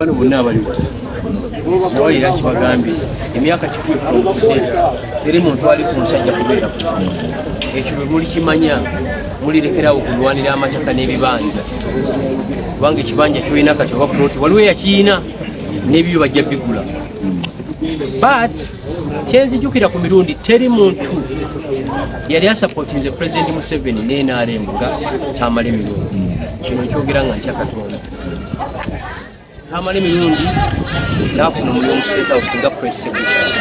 Bano bonna abaliwo nawalira kibagambye emyaka kituufu teri muntu ali ku musajja kubeera ekyo bwe muli kimanya mulirekerawo kulwanira amataka n'ebibanja kubanga ekibanja kyolina kati oba kuloti waliwo eyakiina n'ebyo bajja bigula but kyenzijukira ku mirundi teri muntu yali asapootinze President Museveni ne NRM nga Tamale mirundi kino nkyogera nga ntya Katonda Tamale mirundi nafuna omulimu State House nga press secretary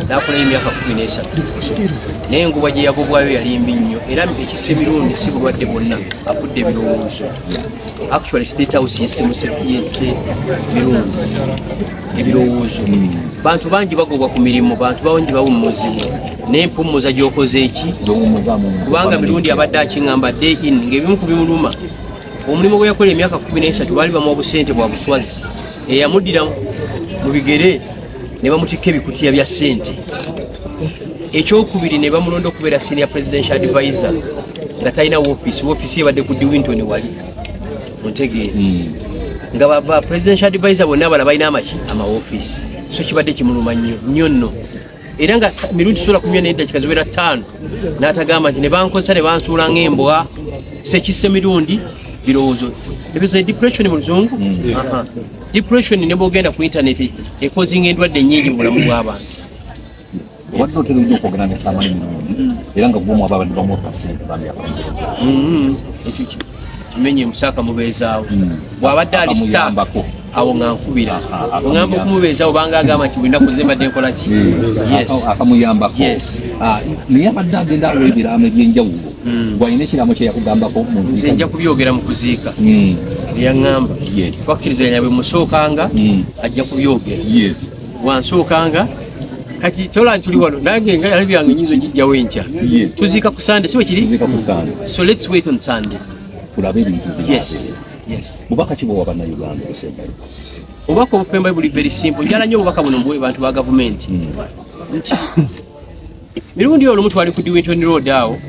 nakola emyaka 13 naye enguba gye yagobwayo yali mbi nnyo era ekisse mirundi si bulwadde bwonna afudde ebirowoozo actually State House yesse mirundi ebirowoozo bantu bangi bagobwa ku mirimu bantu bangi bawummuzibwa n'empumuza gy'okoze eki kubanga mirundi abadde akiŋŋamba day in ng'ebimu ku bimuluma omulimu gwe yakola emyaka 13 baali bamuwa obusente bwa buswazi eyamuddira mu bigere ne bamutikka ebikutiya bya ssente ekyokubiri ne bamulonda okubeera senior presidential advisor nga talina woofiisi ebadde ku Diwinton wali muntegeere nga ba presidential advisor bonna abala balina amawoofiisi so kibadde kimuluma nnyo nno era nga mirundi sola 14 dakika ziwera 5 n'atagamba nti ne bankozesa ne bansuula ng'embwa sekisse mirundi birowoozo ebizo depression mu luzungu depression ne bogenda ku internet ekozinga endwadde nnyingi mu bulamu bw'abantu wadde otera nnyo okwogera ne Tamale mirundi era nga bwomu ababadde bamuwa ssente ekyo kimenye musaka mubeezaawo bw'abadde ali star awo nga nkubira ogamba okumubeezaawo banga agamba nti bwina kuze mbadde nkola ki akamuyambako naye abadde agenda awo ebiraamo eby'enjawulo gwalina ekiraamo kye yakugambako nze nja kubyogera mu kuziika yaŋŋamba twakkirizanya bwe musookanga ajja kubyogera wansookanga kati tola ntuli wano nange nga yali byange nyinzo gijjawo enkya tuziika ku Sunday si bwe kiri so let's wait on Sunday tulabe ebintu yes bubaka ki bwe wabannayuganda obusembayo obubaka obufembayo buli very simple njala nnyo obubaka buno mbuwe bantu ba gavumenti nti mirundi olumu twali ku Diwinton Road awo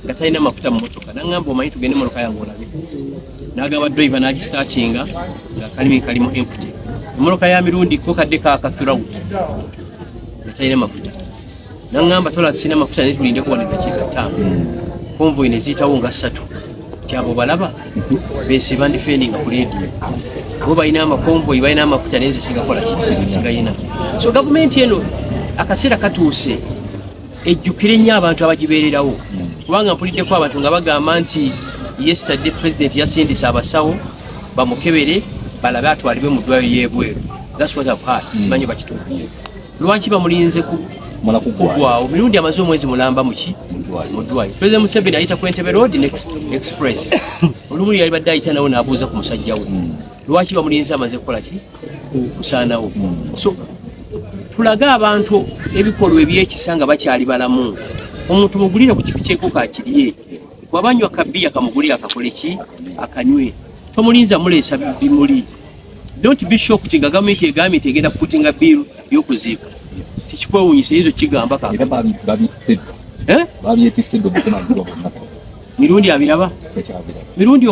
nga talina mafuta mu motoka naŋŋamba omanyi tugende motoka yange olabe n'agamba driver n'agistartinga nga kalimu empty emotoka ya mirundi ko kadde kaaka throughout nga talina mafuta naŋŋamba tola sina mafuta naye tulindeko wano eddakiika 5 konvoyi ne ziyitawo nga 3 kyabo balaba bese bandifendinga ku leediyo bo balina amakonvoyi balina amafuta nenze sigakola sigayina so gavumenti eno akaseera katuuse ejjukire nnyo abantu abagibeererawo kubanga mpuliddeko abantu nga bagamba nti yesterday president yasindisa abasawo bamukebere balabe atwalibwe mu ddwaliro y'ebweru that's what I've heard simanyi bakituufu lwaki bamulinze kugwawo mirundi amaze omwezi mulamba muki mu ddwaliro President Museveni ayita ku Entebbe Road Express olumu yali badde ayita nawo n'abuuza ku musajja we lwaki bamulinze amaze kukola ki kusaanawo so tulage abantu ebikolwa ebyekisa nga bakyali balamu omuntu mugulire ku kifi kyeko kakiriye wabanywa kabiya kamugulire akakole ki akanywe tomulinza muleesa bimuli don't be shocked nga gavumenti egambye nti egenda kufutinga biiru y'okuziika tekikwewuunyisa ezo kigamba mirundi abiraba mirundi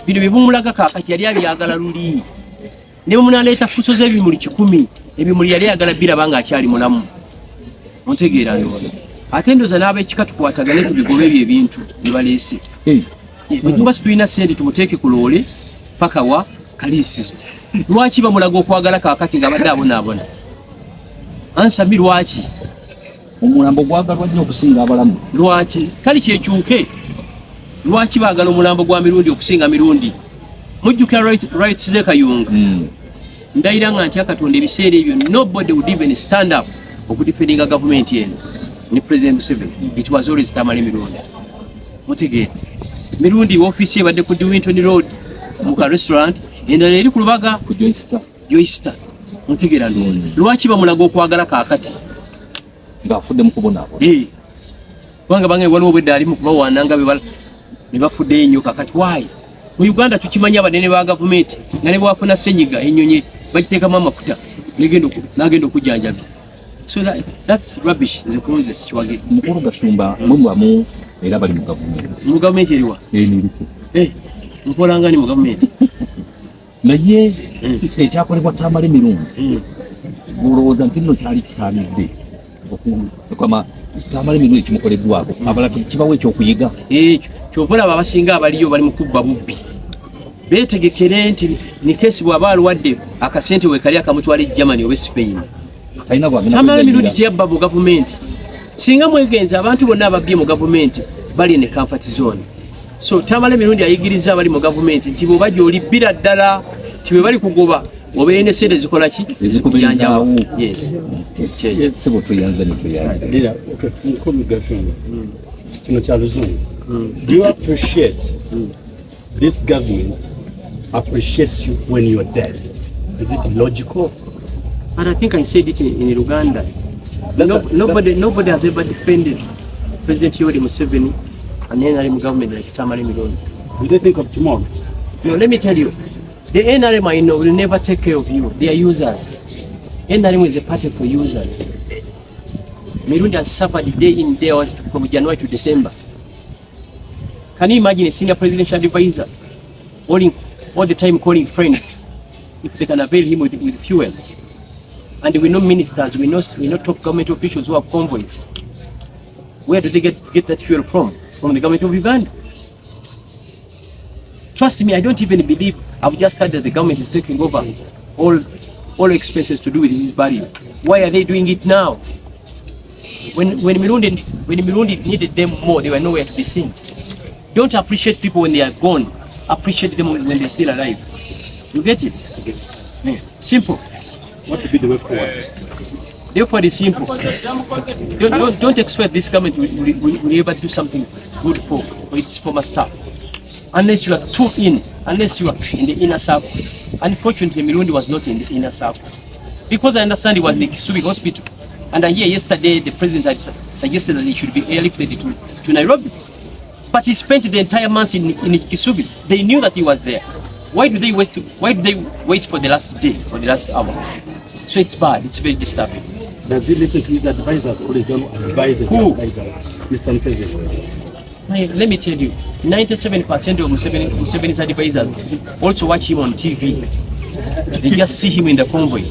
bino bibumulaga kaakati yali abyagala luli ne bwemunaleeta fuso z'ebimuli 100 ebimuli yali ayagala biraba nga akyali mulamu muntegeera ndowooza ate ndoza n'ab'ekika tukwatagane tubigobe ebyo ebintu bye baleese bwetuba situlina ssente tumuteeke ku loole paka wa kaliisizo lwaki bamulaga okwagala kaakati nga badde abonaabona ansabi lwaki omulambo gwagalwa nnyo okusinga abalamu lwaki kale kyekyuke lwaki baagala omulambo gwa mirundi okusinga mirundi mujjukira rights z'ekayunga ndayira nga nti akatonda ebiseera ebyo nobody would even stand up okudifendinga gavumenti eno ni President Museveni it was always Tamale mirundi mutegeere mirundi ofiisi ebadde ku Diwinton Road mu ka restaurant endala eri ku lubaga ku Joyster mutegeera ndowooza lwaki bamulaga okwagala kaakati ng'afudde mu kubonaabona kubanga bange waliwo obwedde alimu kubawaananga ne bafudde ennyo kaakati waayi mu Uganda tukimanya abanene ba gavumenti nga ne bwafuna ssenyiga ennyonyi bagiteekamu amafuta n'agenda okujjanjabya so that's rubbish nze Moses kiwage mukulu Gashumba mwamu era bali mu gavumenti eriwa nkolanga ni mu gavumenti naye ekyakolebwa Tamale mirundi olowooza nti nno kyali kisaanidde okukama Tamale mirundi ekimukoleddwako abala kibawo ekyokuyiga ekyo kyova olaba abasinga abaliyo bali mu kubba bubbi beetegekere nti ni keesi bw'aba alwadde akasente weekali akamutwala Germany oba Spain. Tamale mirundi kyeyabba mu gavumenti singa mwegenza abantu bonna ababbye mu gavumenti bali ne comfort zone. So Tamale mirundi ayigiriza abali mu gavumenti nti bwe bajja olibbira ddala ti bwe bali kugoba obeere ne sente zikola ki zikujanjawo. Yes. Sebo tuyanze ne tuyanze. Dira, okay, mkomi Gashumba. Kino kya luzungu. Do you appreciate this government appreciates you when you are dead? Is it logical? And I think I said it in Uganda. Nobody has ever defended President Yoweri Museveni and the NRM government like Tamale mirundi. Do they think of tomorrow? No, let me tell you, the NRM I know will never take care of you. They are users. NRM is a party for users. Mirundi has suffered day in, day out from January to December. Can you imagine a senior presidential advisor all the time calling friends if they can avail him with fuel? And we know ministers, we know top government officials who have convoys. Where do they get that fuel from? From the government of Uganda. Trust me, I don't even believe. I've just heard that the government is taking over all expenses to do with his burial. Why are they doing it now? When Mirundi needed them more, they were nowhere to be seen. Don't appreciate people when they are gone. Appreciate them when they're still alive. You get it? Okay. Simple. What would be the way forward? Therefore, it's simple. Don't expect this government will ever do something good for its former staff. Unless you are too in, unless you are in the inner circle. Unfortunately, Mirundi was not in the inner circle. Because I understand it was in the Kisubi hospital. And I hear yesterday the president had suggested that he should be airlifted to Nairobi. But he spent the entire month in Kisubi. They knew that he was there. Why do they wait for the last day or the last hour? So it's bad, it's very disturbing. Does he listen to his advisors or they don't advise his advisors? Mr. Museveni. Let me tell you, 97% of Museveni's advisors also watch him on TV. They just see him in the convoy.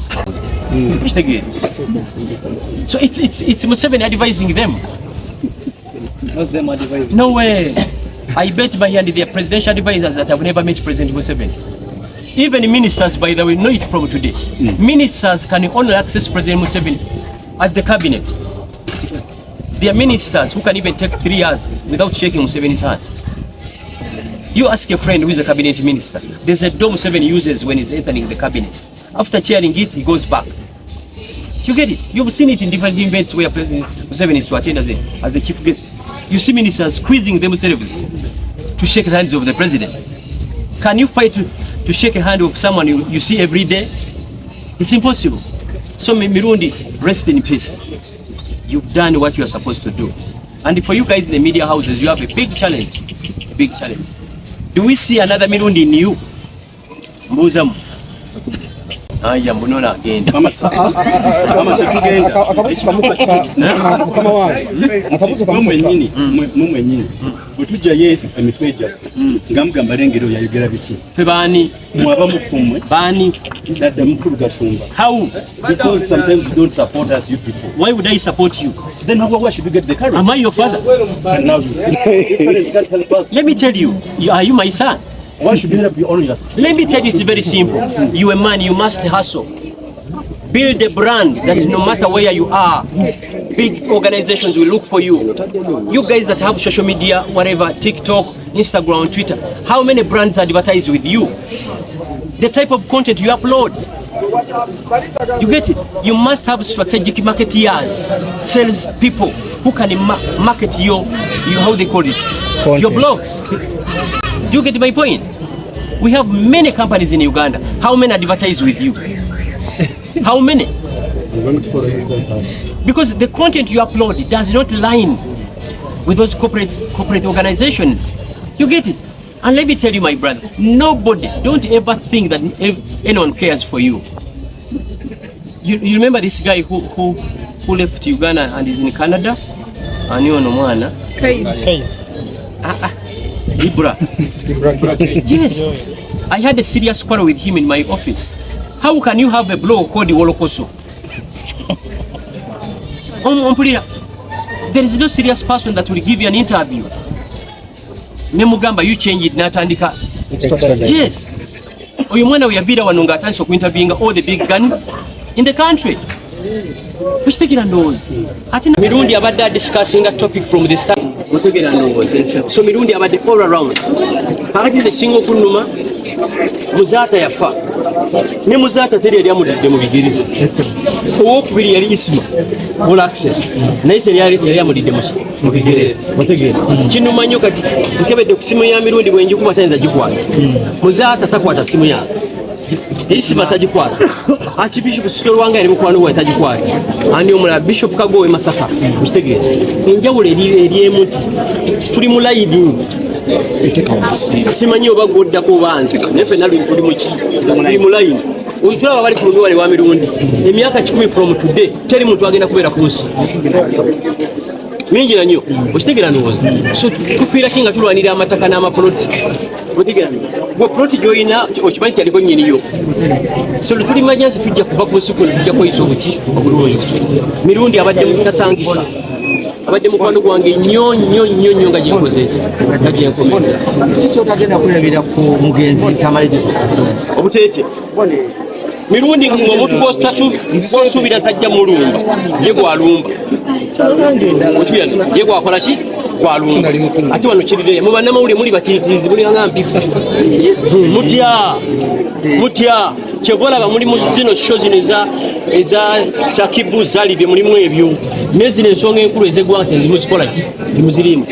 So it's Museveni advising them. Not them advising. No way. I bet by hand they are presidential advisors that have never met President Museveni. Even ministers, by the way, know it from today. Ministers can only access President Museveni at the cabinet. There are ministers who can even take 3 years without shaking Museveni's hand. You ask a friend who is a cabinet minister, there's a door Museveni uses when he's entering the cabinet. After chairing it, he goes back. You get it? You've seen it in different events where President Museveni is to attend as the chief guest. You see ministers squeezing themselves to shake the hands of the president. Can you fight to shake a hand of someone you see every day? It's impossible. So Mirundi, rest in peace. You've done what you are supposed to do. And for you guys in the media houses, you have a big challenge. Big challenge. Do we see another Mirundi in you? Mbuzamu. Aya mbonona agenda. Mama tugenda. Mukama wange. Mumwe nyini. Butujja yefu emitweja. Ngamugamba lengero yayogera biki. Fe bani? Mwaba mukumwe. Bani? Dada mukuru Gashumba. How? Because sometimes you don't support us, you people. Why would I support you? Then why should we get the courage? Am I your father? And now you see. Let me tell you, are you my son? Why should we not be honest? Let me tell you, it's very simple. You a man, you must hustle. Build a brand that no matter where you are, big organizations will look for you. You guys that have social media, whatever, TikTok, Instagram, Twitter, how many brands advertise with you? The type of content you upload. You get it? You must have strategic marketeers, sales people who can market your how they call it, content. Your blogs. Do you get my point? We have many companies in Uganda. How many advertise with you? How many? Because the content you upload does not line with those corporate organizations. You get it? And let me tell you, my brother, nobody, don't ever think that anyone cares for you. You remember this guy who left Uganda and is in Canada? Crazy. Libra. Yes. I had a serious quarrel with him in my office. How can you have a blog called Wolokoso? There is no serious person that will give you an interview. Nemugamba, you change it, natandika. Yes. Oyo mwana we yavira wanonga atandise okuinterviewinga all the big guns in the country. Mukitegera ndowooza. Ate mirundi abadde discussing a topic from the start. Mutegeera ndowooza. So mirundi abadde all around. Kakati nze singa okunnuma Muzaata yafa. Ne Muzaata teri yali amulidde mu bigere. Owokubiri yali Isma. All access. Naye teri yali amulidde mu bigere. Mutegeera. Kinnuma nnyo kati nkebedde ku simu ya mirundi bwe njikuba tayinza gikwata. Muzaata takwata simu yange. Isima tagikwata. Archbishop Sitolo wange ali mukwano gwe tagikwata. Ani omulala Bishop Kagowe Masaka. Mutegeera. Enjawulo eri emu nti tuli mu layidi. Simanyi oba gwoddako banze nefe nali tuli mu line ujulaba bali ku luwale wa mirundi emyaka 10 from today teri muntu agenda kubeera ku nsi mingi nnyo okitegera ndowooza so tufiira kinga tulwanira amataka n'amaploti okitegera gwe ploti gyoyina okimanyi nti aliko nnyiniyo so tulimanya nti tujja kuva ku nsi kuno tujja kuyisa obuki obulungi mirundi abadde mutasangibwa abadde mukwano gwange nnyo nga gyenkoze kitotagenda kulabira ku mugenzi Tamale obuteete mirundi ng'omuntu gw'osuubira tajja mulumba ye gwalumba ye gwakola ki gwalumba ate wano kirirere mu bannamawulire muli batiitirizi mulinganga mpisa mutya kyevolaba muli mu zino sho zino eza sakibu zalibye mulimu ebyo nezino ensonga enkulu ezeggwanga tenzimuzikola ki temuzirimu